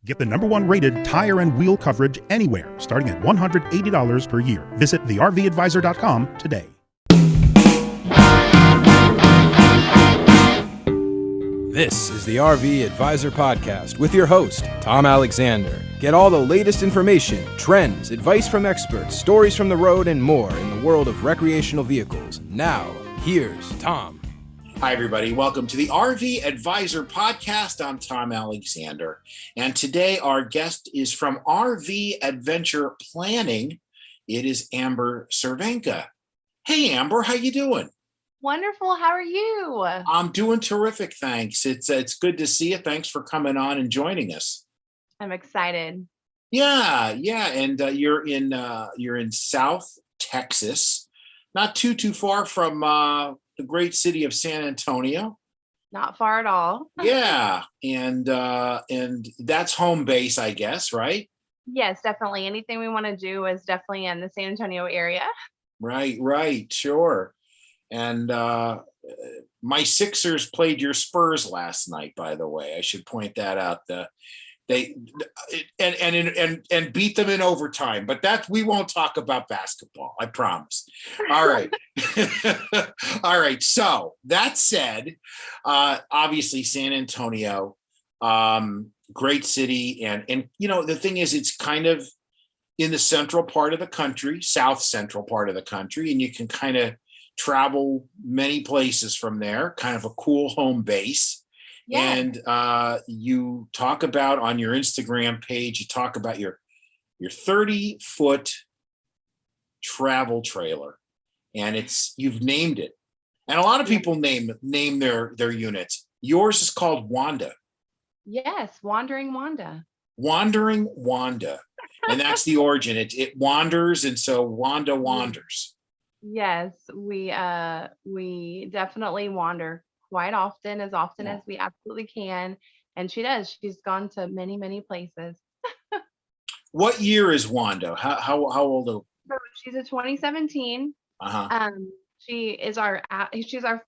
Get the #1 rated tire and wheel coverage anywhere, starting at $180 per year. Visit thervadvisor.com today. This is the RV Advisor Podcast with your host, Tom Alexander. Get all the latest information, trends, advice from experts, stories from the road, and more in the world of recreational vehicles. Now, here's Tom. Hi, everybody. Welcome to the RV Advisor Podcast. I'm Tom Alexander. And today our guest is from RV Adventure Planning. It is Amber Cervenka. Hey, Amber, how you doing? Wonderful. How are you? I'm doing terrific, thanks. It's good to see you. Thanks for coming on and joining us. I'm excited. Yeah. And you're in South Texas, not too far from the great city of San Antonio. Not far at all. Yeah, and that's home base, I guess, right? Yes, definitely. Anything we want to do is definitely in the San Antonio area. Right, sure. And my Sixers played your Spurs last night, by the way. I should point that out. They beat them in overtime, but we won't talk about basketball, I promise. All right. All right. So that said, obviously San Antonio, great city. And you know, the thing is, it's kind of in the central part of the country, south central part of the country, and you can kind of travel many places from there, kind of a cool home base. Yeah. And you talk about on your Instagram page, you talk about your 30-foot travel trailer, and you've named it. And a lot of people name their units. Yours is called Wanda. Yes, Wandering Wanda. Wandering Wanda. And that's the origin. It wanders, and so Wanda wanders. Yes, we definitely wander quite often as we absolutely can. And she does. She's gone to many, many places. What year is Wanda? How old? So she's a 2017. Uh-huh. She's our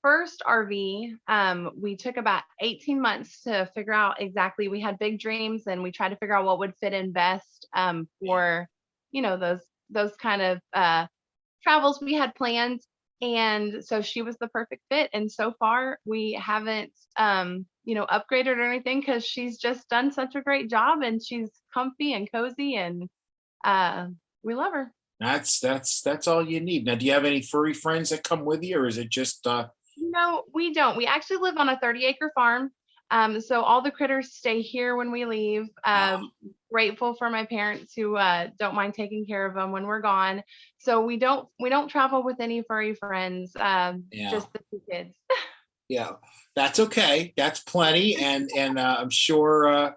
first RV. We took about 18 months to figure out exactly. We had big dreams, and we tried to figure out what would fit in best for those kind of travels we had planned. And so she was the perfect fit. And so far we haven't, upgraded or anything, because she's just done such a great job, and she's comfy and cozy, and we love her. That's all you need. Now, do you have any furry friends that come with you, or is it just? No, we don't. We actually live on a 30-acre farm. So all the critters stay here when we leave. Grateful for my parents who don't mind taking care of them when we're gone. So we don't travel with any furry friends. Just the two kids. Yeah, that's okay. That's plenty, and I'm sure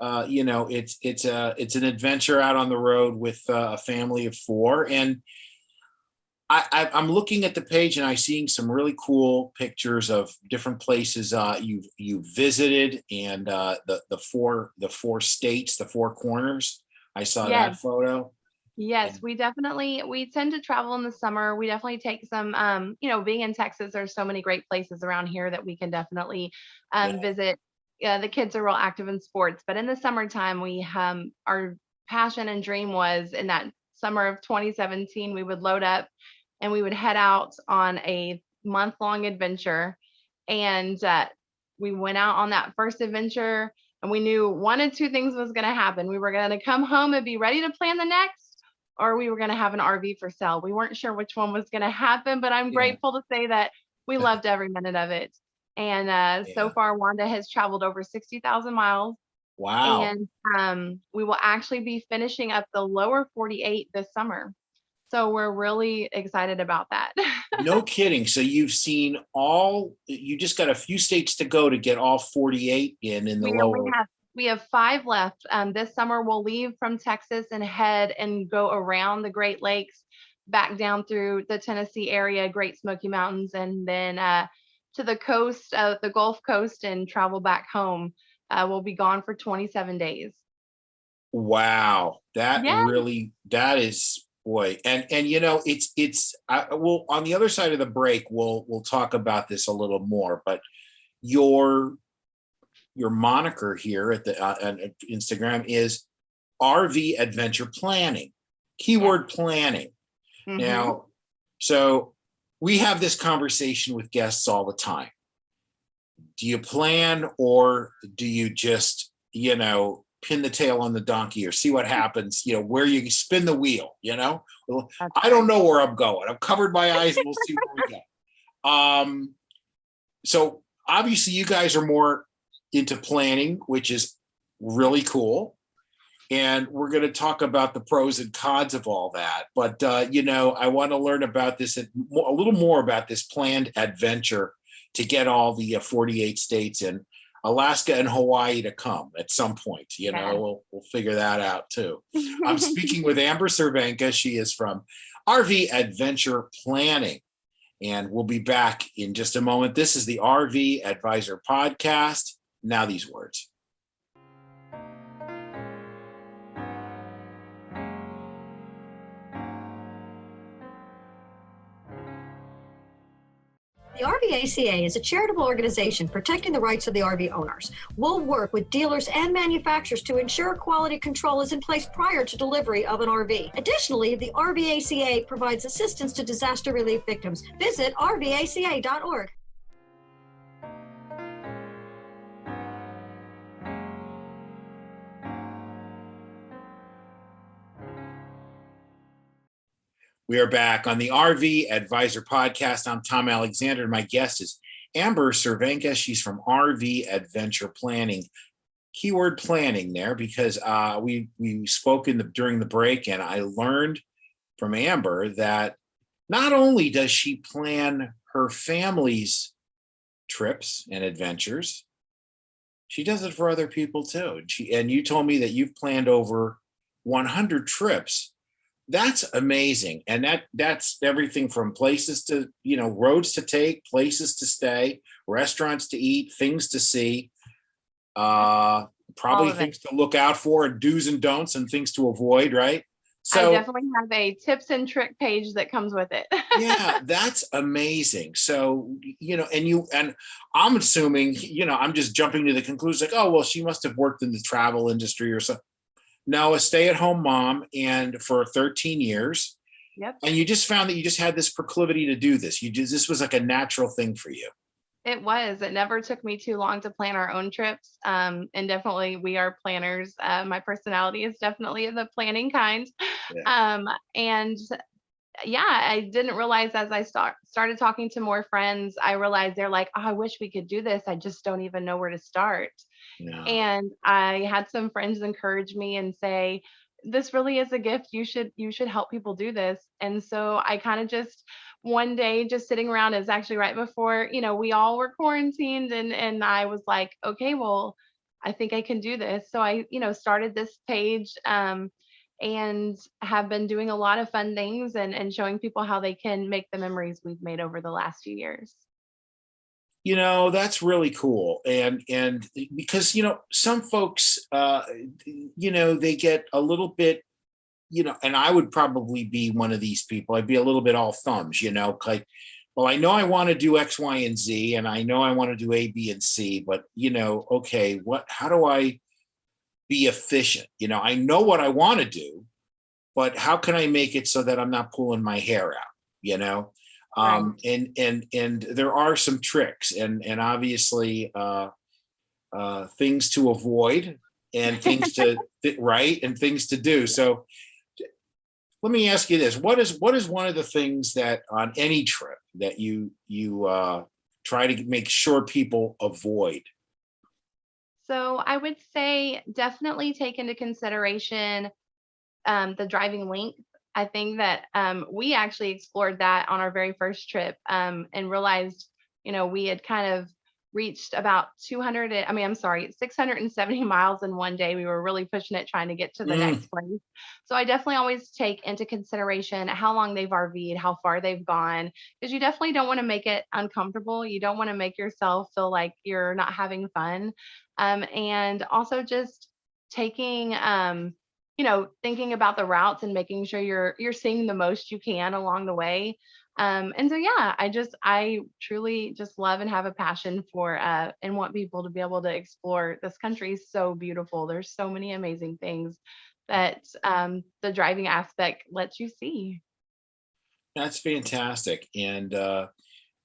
it's an adventure out on the road with a family of four. And I'm looking at the page, and I'm seeing some really cool pictures of different places you've visited, and the four states, the four corners. I saw that photo. Yes, we tend to travel in the summer. We definitely take some, being in Texas, there's so many great places around here that we can definitely visit. The kids are real active in sports, but in the summertime, our passion and dream was in that summer of 2017, we would load up and we would head out on a month-long adventure. And we went out on that first adventure, and we knew one of two things was going to happen. We were going to come home and be ready to plan the next, or we were going to have an RV for sale. We weren't sure which one was going to happen, but I'm grateful to say that we loved every minute of it. And so far, Wanda has traveled over 60,000 miles. Wow. And we will actually be finishing up the lower 48 this summer. So we're really excited about that. No kidding. So you just got a few states to go to get all 48 in the lower. We have 5 left. This summer we'll leave from Texas and head and go around the Great Lakes, back down through the Tennessee area, Great Smoky Mountains, and then to the coast, the Gulf Coast, and travel back home. We'll be gone for 27 days. Wow. That is. Boy, and we'll on the other side of the break, we'll talk about this a little more, but your your moniker here at the on Instagram is RV Adventure Planning. Keyword planning. Mhm. Now, so we have this conversation with guests all the time. Do you plan, or do you just, pin the tail on the donkey, or see what happens, where you spin the wheel, Well, That's I don't know where I'm going. I've covered my eyes and we'll see where we go. So obviously you guys are more into planning, which is really cool. And we're going to talk about the pros and cons of all that. But, I want to learn about this, a little more about this planned adventure to get all the 48 states and Alaska and Hawaii to come at some point. Yeah. We'll figure that out too. I'm speaking with Amber Cervenka. She is from RV Adventure Planning. And we'll be back in just a moment. This is the RV Advisor Podcast. Now these words. The RVACA is a charitable organization protecting the rights of the RV owners. We'll work with dealers and manufacturers to ensure quality control is in place prior to delivery of an RV. Additionally, the RVACA provides assistance to disaster relief victims. Visit rvaca.org. We are back on the RV Advisor Podcast. I'm Tom Alexander, and my guest is Amber Cervenka. She's from RV Adventure Planning. Keyword planning there, because we spoke during the break, and I learned from Amber that not only does she plan her family's trips and adventures, she does it for other people too. And you told me that you've planned over 100 trips. That's amazing. And that's everything from places to, roads to take, places to stay, restaurants to eat, things to see, probably things to look out for, and do's and don'ts and things to avoid, right? So I definitely have a tips and trick page that comes with it. yeah, that's amazing. So, and I'm assuming, I'm just jumping to the conclusion like, oh, well, she must have worked in the travel industry or something. No, a stay-at-home mom, and for 13 years. Yep. And you just found that you just had this proclivity to do this. This was like a natural thing for you. It was. It never took me too long to plan our own trips. And definitely we are planners. My personality is definitely the planning kind. Yeah. And yeah, I didn't realize as I started talking to more friends, I realized they're like, oh, I wish we could do this. I just don't even know where to start. No. And I had some friends encourage me and say, this really is a gift. You should help people do this. And so I kind of just one day just sitting around, is actually right before, we all were quarantined, and I was like, okay, well, I think I can do this. So I, started this page, and have been doing a lot of fun things and showing people how they can make the memories we've made over the last few years. That's really cool. And because, some folks, they get a little bit, and I would probably be one of these people. I'd be a little bit all thumbs, like, well, I know I want to do X, Y, and Z, and I know I want to do A, B, and C, but, okay, how do I be efficient? I know what I want to do, but how can I make it so that I'm not pulling my hair out, Right. And there are some tricks and obviously things to avoid and things to right and things to do. So let me ask you this: what is one of the things that on any trip that you try to make sure people avoid? So I would say definitely take into consideration the driving length. I think that we actually explored that on our very first trip, and realized, we had kind of reached about 670 miles in one day. We were really pushing it, trying to get to the next place. So I definitely always take into consideration how long they've RV'd, how far they've gone, because you definitely don't want to make it uncomfortable. You don't want to make yourself feel like you're not having fun. And also just taking, thinking about the routes and making sure you're seeing the most you can along the way. And so, yeah, I truly just love and have a passion for, and want people to be able to explore. This country is so beautiful. There's so many amazing things that the driving aspect lets you see. That's fantastic. And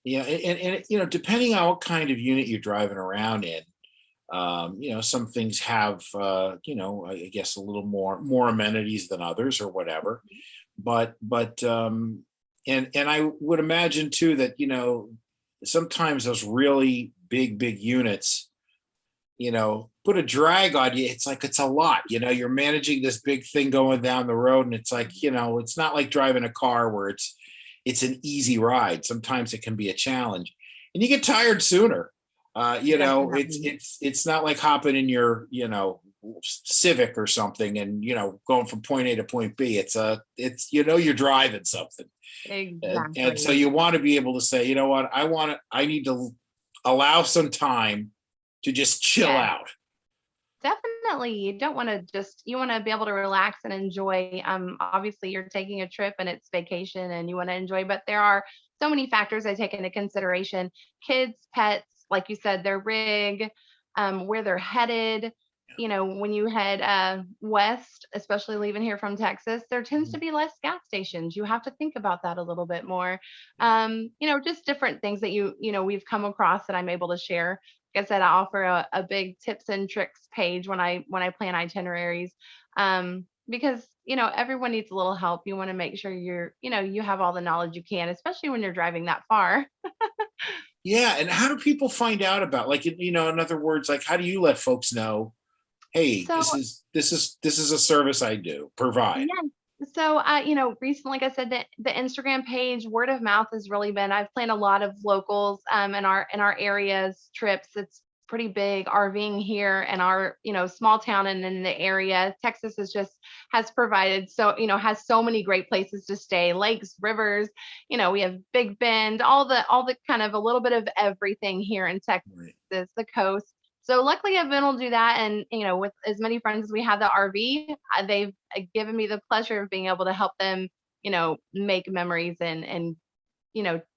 yeah, and depending on what kind of unit you're driving around in, some things have I guess a little more amenities than others or whatever. But and I would imagine too that sometimes those really big units put a drag on you. It's like it's a lot. You're managing this big thing going down the road, and it's like it's not like driving a car where it's an easy ride. Sometimes it can be a challenge, and you get tired sooner. Definitely. It's not like hopping in your Civic or something and going from point A to point B. It's you're driving something, and so Exactly. you want to be able to say, you know what, I need to allow some time to just chill Yes. out. Definitely. You don't want to you want to be able to relax and enjoy. Obviously you're taking a trip and it's vacation and you want to enjoy, but there are so many factors I take into consideration. Kids, pets, like you said, their rig, where they're headed. When you head west, especially leaving here from Texas, there tends to be less gas stations. You have to think about that a little bit more. Just different things that we've come across that I'm able to share. Like I said, I offer a big tips and tricks page when I plan itineraries, because everyone needs a little help. You want to make sure you have all the knowledge you can, especially when you're driving that far. Yeah, and how do people find out about, like, in other words, like, how do you let folks know, hey, So this is a service I do provide? yeah. So, recently, like I said, the Instagram page, word of mouth has really been. I've planned a lot of locals in our areas trips. It's pretty big RVing here in our small town and in the area. Texas has provided, has so many great places to stay, lakes, rivers. We have Big Bend, all the kind of a little bit of everything here in Texas, Right. the coast. So luckily, I've been able to do that, and with as many friends as we have the RV, they've given me the pleasure of being able to help them, make memories and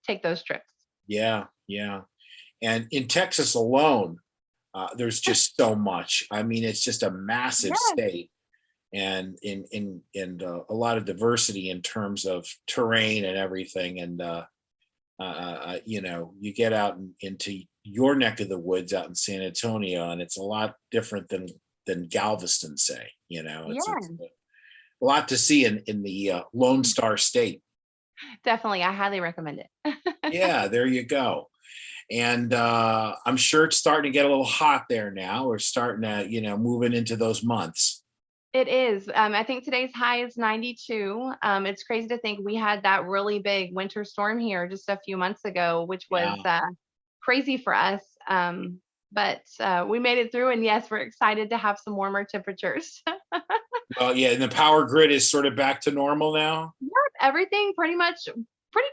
take those trips. Yeah, yeah. And in Texas alone, there's just so much. I mean, it's just a massive Yes, state, and a lot of diversity in terms of terrain and everything. And you get out into your neck of the woods out in San Antonio, and it's a lot different than Galveston, say. It's yeah, a lot to see in the Lone Star State. definitely. I highly recommend it. Yeah, there you go. And I'm sure it's starting to get a little hot there now. We're starting to, moving into those months. It is. I think today's high is 92. It's crazy to think we had that really big winter storm here just a few months ago, which Yeah. was crazy for us. But we made it through, and yes, we're excited to have some warmer temperatures. Well, yeah, and the power grid is sort of back to normal now. Yep, everything pretty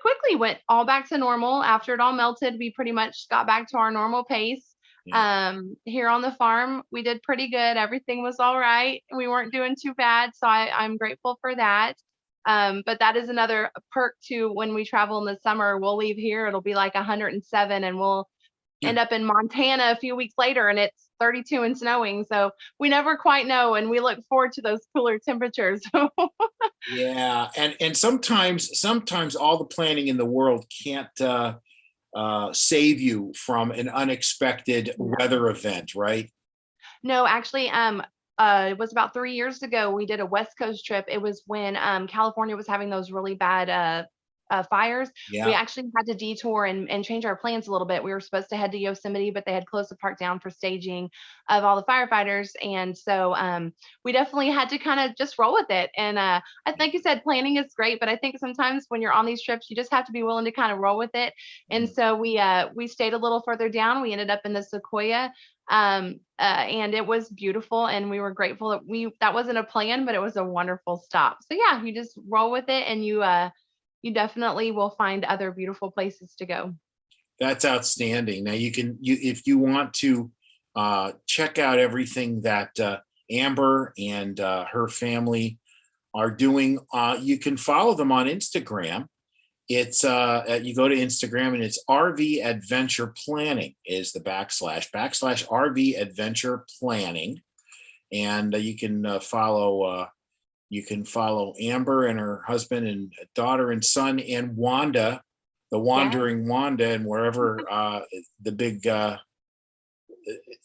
quickly went all back to normal. After it all melted, we pretty much got back to our normal pace. Yeah. Here on the farm, we did pretty good. Everything was all right. We weren't doing too bad. So I'm grateful for that. But that is another perk too. When we travel in the summer, we'll leave here. It'll be like 107, and we'll end up in Montana a few weeks later and it's 32 and snowing. So we never quite know. And we look forward to those cooler temperatures. Yeah, and sometimes all the planning in the world can't save you from an unexpected weather event, right? No, actually, it was about 3 years ago. We did a West Coast trip. It was when California was having those really bad fires. We Yeah. actually had to detour and change our plans a little bit. We were supposed to head to Yosemite, but they had closed the park down for staging of all the firefighters. And so we definitely had to kind of just roll with it. And I think you said planning is great, but I think sometimes when you're on these trips, you just have to be willing to kind of roll with it. And so we stayed a little further down. We ended up in the Sequoia, and it was beautiful, and we were grateful that wasn't a plan, but it was a wonderful stop. So yeah, you just roll with it, and you definitely will find other beautiful places to go. That's outstanding. Now if you want to check out everything that Amber and her family are doing, you can follow them on Instagram, It's you go to Instagram and it's RV Adventure Planning is the backslash RV Adventure Planning, and you can follow Amber and her husband and daughter and son and Wanda, the wandering Wanda, and wherever the big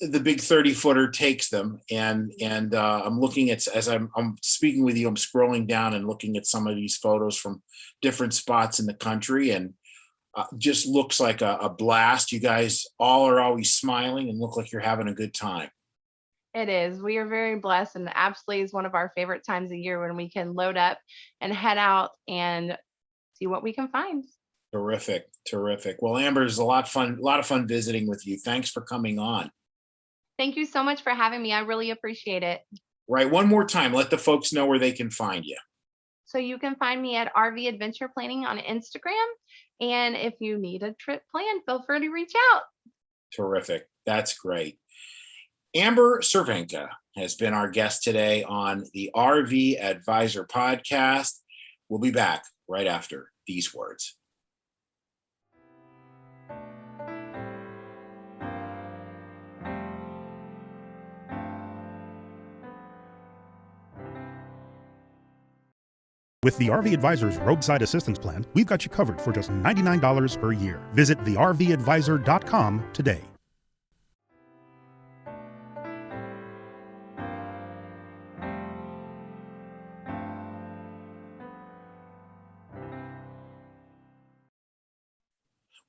30-footer takes them. And I'm looking at, as I'm speaking with you, I'm scrolling down and looking at some of these photos from different spots in the country, and just looks like a blast. You guys all are always smiling and look like you're having a good time. It is. We are very blessed, and absolutely is one of our favorite times of year when we can load up and head out and see what we can find. Terrific. Well, Amber, it's a lot of fun visiting with you. Thanks for coming on. Thank you so much for having me. I really appreciate it. Right. One more time, let the folks know where they can find you. So you can find me at RV Adventure Planning on Instagram. And if you need a trip planned, feel free to reach out. Terrific. That's great. Amber Cervenka has been our guest today on the RV Advisor podcast. We'll be back right after these words. With the RV Advisor's Roadside Assistance Plan, we've got you covered for just $99 per year. Visit thervadvisor.com today.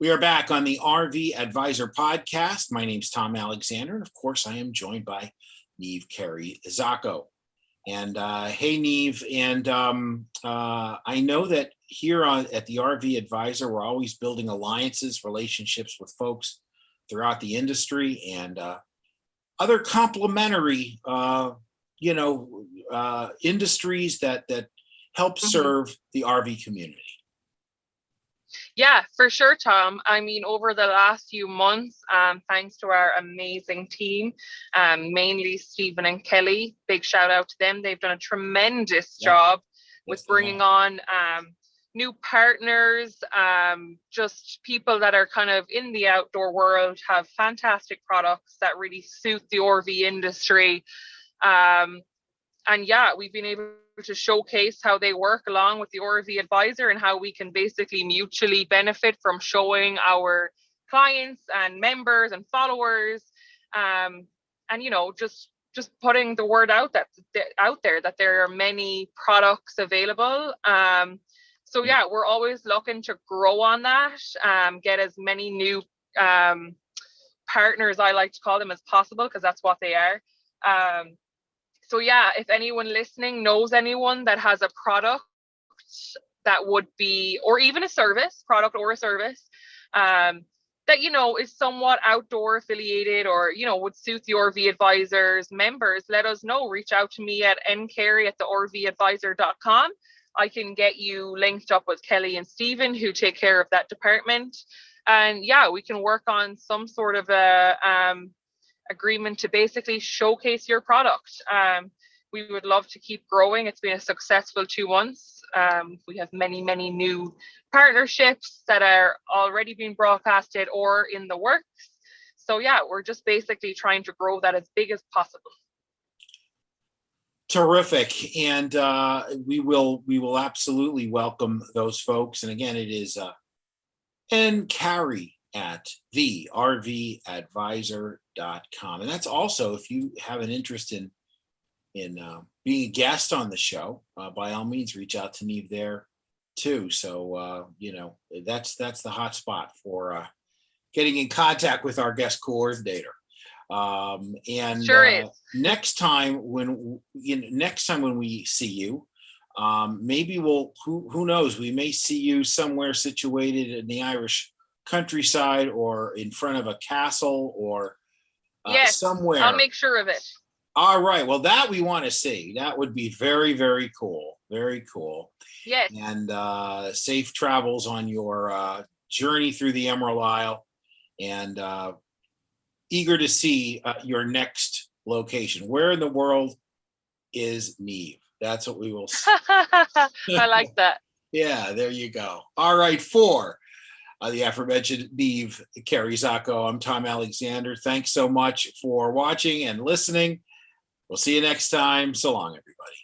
We are back on the RV Advisor podcast. My name's Tom Alexander, and of course, I am joined by Neve Carey Zacco. And hey, Neve, and I know that here at the RV Advisor, we're always building alliances, relationships with folks throughout the industry, and other complementary, industries that help serve the RV community. Yeah, for sure, Tom. I mean, over the last few months, thanks to our amazing team, mainly Stephen and Kelly, big shout out to them. They've done a tremendous job with bringing on new partners, just people that are kind of in the outdoor world, have fantastic products that really suit the RV industry. And yeah, we've been able to showcase how they work along with the RV Advisor and how we can basically mutually benefit from showing our clients and members and followers, and just putting the word out there that there are many products available. So yeah, we're always looking to grow on that, get as many new partners, I like to call them, as possible, because that's what they are. So yeah, if anyone listening knows anyone that has a product that would be, or even a product or a service, that, is somewhat outdoor affiliated or, would suit the RV Advisors members, let us know. Reach out to me at ncarey@thervadvisor.com. I can get you linked up with Kelly and Stephen, who take care of that department. And yeah, we can work on some sort of a agreement to basically showcase your product. We would love to keep growing. It's been a successful 2 months. We have many, many new partnerships that are already being broadcasted or in the works. So yeah, we're just basically trying to grow that as big as possible. Terrific. And we will absolutely welcome those folks. And again, it is ncarey at thervadvisor.com. And that's also, if you have an interest in being a guest on the show, by all means, reach out to me there too. So, that's the hot spot for getting in contact with our guest coordinator. And sure is. Next time when we see you, maybe who knows, we may see you somewhere situated in the Irish countryside or in front of a castle or yes, somewhere. I'll make sure of it. All right. Well, that we want to see. That would be very, very cool. Very cool. Yes. And safe travels on your journey through the Emerald Isle, and eager to see your next location. Where in the world is Neve? That's what we will see. I like that. Yeah, there you go. All right, for the aforementioned Beeve, Kerry Zacco, I'm Tom Alexander. Thanks so much for watching and listening. We'll see you next time. So long, everybody.